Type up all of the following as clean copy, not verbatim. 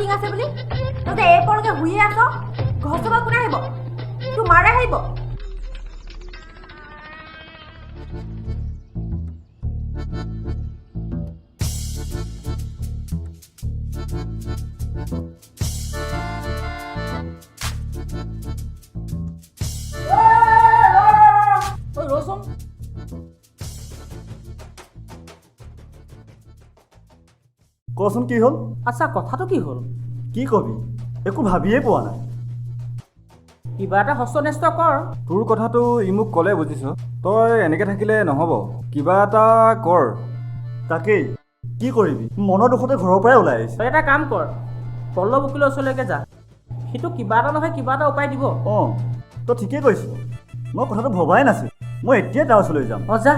Meeting আছে বুলি তই যে এপৰকে শুইয়ে আছ ঘৰ চবা কোনে আহিব তোৰ মাৰে আহিব ৰচোন কচোন কি হ'ল আচ্ছা কথাটো কি হ'ল কি কবি একো ভাবিয়ে পোৱা নাই কিবা এটা হস্তনেষ্ট কৰ তোৰ কথাটো ই মোক ক'লে বুজিছ তই এনেকৈ থাকিলে নহ'ব কিবা এটা কৰ তাকেই কি কৰিবি মনৰ দুখতে ঘৰৰ পৰাই ওলাই আহিছে তই এটা কাম কৰ পল্লৱ উকিলৰ ওচৰলৈকে যা সেইটো কিবা এটা নহয় কিবা এটা উপায় দিব অঁ তই ঠিকেই কৈছ মই কথাটো ভবাই নাছিল মই এতিয়াই তাৰ ওচৰলৈ যাম অঁ যা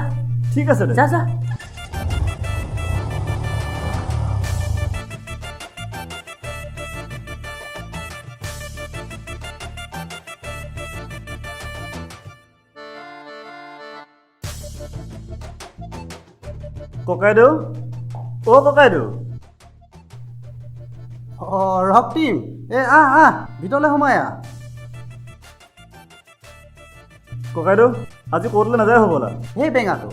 ঠিক আছে দে যা যা ককাইদেউ অ' ককাইদেউ অঁ ৰক্তিম ভিতৰলৈ সোমাই ককাইদেউ আজি ক'তলৈ নাযায় হ'বলা সেই বেঙাটো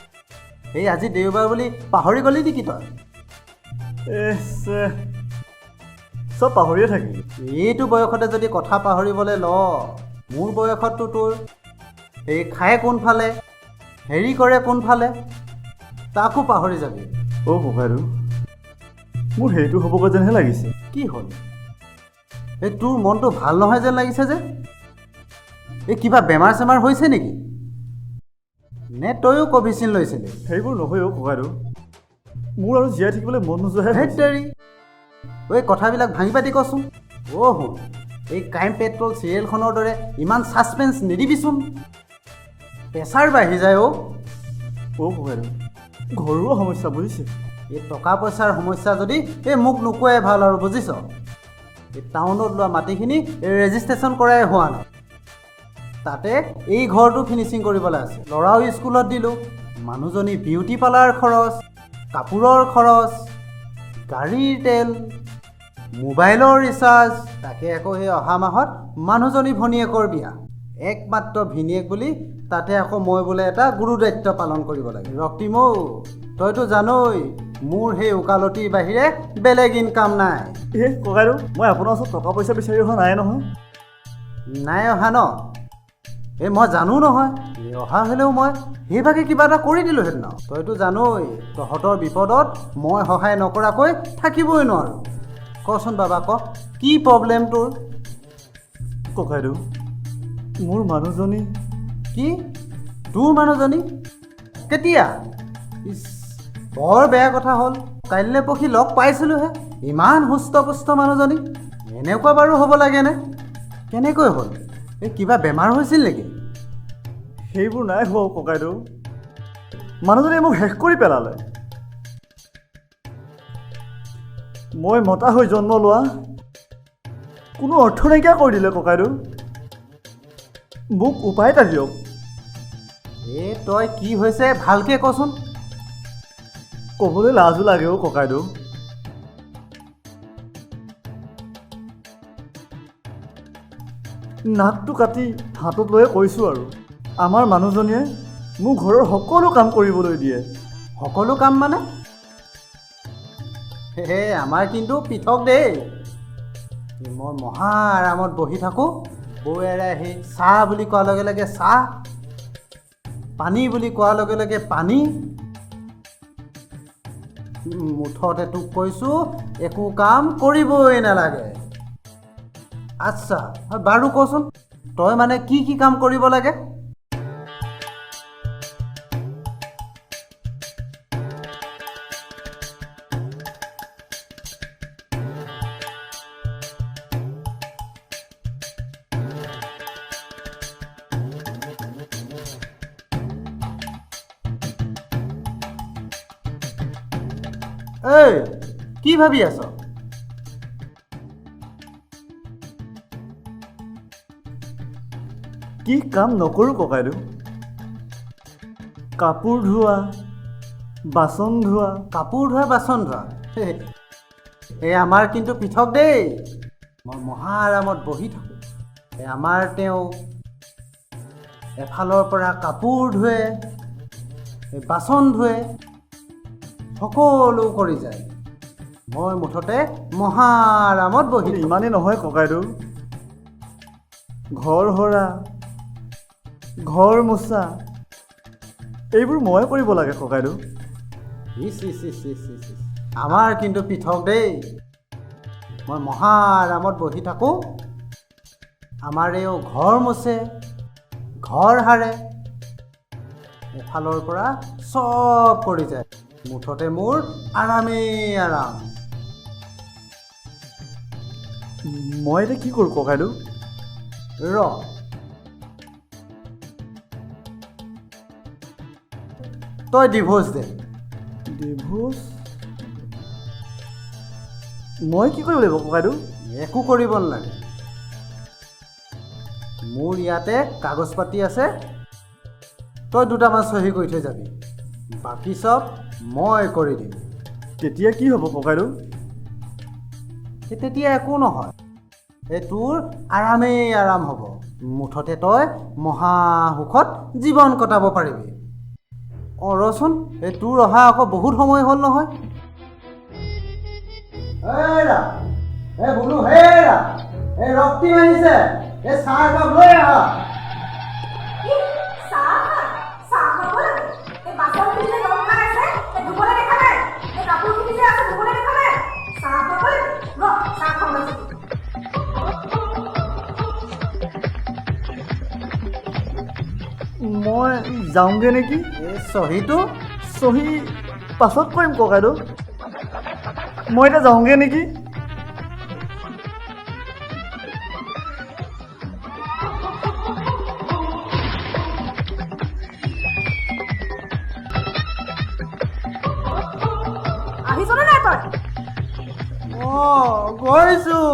এই আজি দেওবাৰ বুলি পাহৰি গ'লি নেকি তই চব পাহৰিয়ে থাকিল এইটো বয়সতে যদি কথা পাহৰিবলৈ ল মোৰ বয়সততো তোৰ এই খাই কোনফালে হেৰি কৰে কোনফালে তাকো পাহৰি যাবি অ' ককাইদেউ মোৰ সেইটো হ'বগৈ যেনহে লাগিছে কি হ'ল এই তোৰ মনটো ভাল নহয় যেন লাগিছে যে এই কিবা বেমাৰ চেমাৰ হৈছে নেকি নে তয়ো কভিচিন লৈছিলি সেইবোৰ নহয় অ' ককাইদেউ মোৰ আৰু জীয়াই থাকিবলৈ মন নোযোৱাহে ধেৎ তেৰি ঐ কথাবিলাক ভাঙি পাতি কচোন অ' শুন এই ক্ৰাইম পেট্ৰল চিৰিয়েলখনৰ দৰে ইমান ছাছপেঞ্চ নিদিবিচোন প্ৰেছাৰ বাঢ়ি যায় অ' ককাইদেউ ঘৰুৱা সমস্যা বুজিছে এই টকা পইচাৰ সমস্যা যদি এই মোক নোকোৱাই ভাল আৰু বুজিছ এই টাউনত লোৱা মাটিখিনি ৰেজিষ্ট্ৰেশ্যন কৰাই হোৱা নাই তাতে এই ঘৰটো ফিনিচিং কৰিবলৈ আছে ল'ৰাও স্কুলত দিলোঁ মানুহজনী বিউটি পাৰ্লাৰ খৰচ কাপোৰৰ খৰচ গাড়ীৰ তেল মোবাইলৰ ৰিচাৰ্জ তাকে আকৌ সেই অহা মাহত মানুহজনী ভনীয়েকৰ বিয়া একমাত্ৰ ভিনীয়েক বুলি তাতে আকৌ মই বোলে এটা গুৰু দায়িত্ব পালন কৰিব লাগে ৰক্তিমৌ তইতো জানই মোৰ সেই ওকালতিৰ বাহিৰে বেলেগ ইনকাম নাই ককাইদেউ মই আপোনাৰ ওচৰত টকা পইচা বিচাৰি অহা নাই নহয় নাই অহা ন এই মই জানো নহয় অহা হ'লেও মই সেইভাগে কিবা এটা কৰি দিলোঁহেঁতেন তইতো জানই তহঁতৰ বিপদত মই সহায় নকৰাকৈ থাকিবই নোৱাৰোঁ কচোন বাবা ক কি প্ৰব্লেম তোৰ ককাইদেউ মোৰ মানুহজনী কি তোৰ মানুহজনী কেতিয়া ইছ বৰ বেয়া কথা হ'ল কাইলৈ পৰহি লগ পাইছিলোঁহে ইমান সুস্থ পুস্থ মানুহজনী এনেকুৱা বাৰু হ'ব লাগেনে কেনেকৈ হ'ল এই কিবা বেমাৰ হৈছিল নেকি সেইবোৰ নাই হোৱা ককাইদেউ মানুহজনীয়ে মোক শেষ কৰি পেলালে মই মতা হৈ জন্ম লোৱা কোনো অৰ্থ নাইকিয়া কৰি দিলে ককাইদেউ মোক উপায় এটা দিয়ক এই তই কি হৈছে ভালকৈ কচোন ক'বলৈ লাজো লাগে অ' ককাইদেউ নাকটো কাটি হাতত লৈয়ে কৈছোঁ আৰু আমাৰ মানুহজনীয়ে মোৰ ঘৰৰ সকলো কাম কৰিবলৈ দিয়ে সকলো কাম মানে হে আমাৰ কিন্তু পৃথক দেই মই মহা আৰামত বহি থাকোঁ বৌয়েৰে আহি চাহ বুলি কোৱাৰ লগে লগে চাহ পানী বুলি কোৱাৰ লগে লগে পানী মুঠতে তোক কৈছোঁ একো কাম কৰিবই নালাগে আচ্ছা বাৰু কচোন তই মানে কি কি কাম কৰিব লাগে এই কি ভাবি আছ কি কাম নকৰোঁ ককাইদেউ কাপোৰ ধোৱা বাচন ধোৱা কাপোৰ ধোৱা বাচন ধোৱা এই আমাৰ কিন্তু পৃথক দেই। মই মহা আৰামত বহি থাকোঁ। এই আমাৰ তেওঁ এফালৰ পৰা কাপোৰ ধুৱে, এই বাচন ধুৱে, সকলো কৰি যায়। মই মুঠতে মহা আৰামত বহি থাকোঁ। ইমানেই নহয় ককাইদেউ, ঘৰ সৰা, ঘৰ মোচা এইবোৰ ময়ে কৰিব লাগে ককাইদেউ। ইচ ইচ ইচ ইচ ইচ ইচ। আমাৰ কিন্তু পৃথক দেই। মই মহা আৰামত বহি থাকোঁ, আমাৰ এও ঘৰ মোচে, ঘৰ সাৰে, এফালৰ পৰা চব কৰি যায়। মুঠতে মোৰ আৰামেই আৰাম। মই এতিয়া কি কৰোঁ ককাইদেউ? ৰ তই ডিভোৰ্চ দে। ডিভোৰ্চ? মই কি কৰিব লাগিব ককাইদেউ? একো কৰিব নালাগে। মোৰ ইয়াতে কাগজ পাতি আছে, তই দুটামান চহী কৰি থৈ যাবি, বাকী চব মই কৰি দিম। তেতিয়া কি হ'ব ককাইদেউ? তেতিয়া একো নহয়, এই তোৰ আৰামেই আৰাম হ'ব। মুঠতে তই মহা সুখত জীৱন কটাব পাৰিবি। অঁ ৰচোন, এই তোৰ অহা আকৌ বহুত সময় হ'ল নহয়। হেৰা এই বোলো, হেৰা এই ৰক্তি আহিছে, এই চাহ একাপ লৈ আহা। চাহ খাব লাগে। এই বাচনখিনি যে গৰম হৈ আছে, এই ধুবলৈ দেখা নাই? এই কাপোৰখিনি যে আছে ধুবলৈ দেখা নাই? চাহ খাব লাগে। ৰ চাহ খাব লাগে। মই যাওঁগৈ নেকি? এই চহীটো চহী পাছত কৰিম ককাইদেউ। মই এতিয়া যাওঁগৈ নেকি? আহিছনে নাই তই? অঁ গৈছোঁ।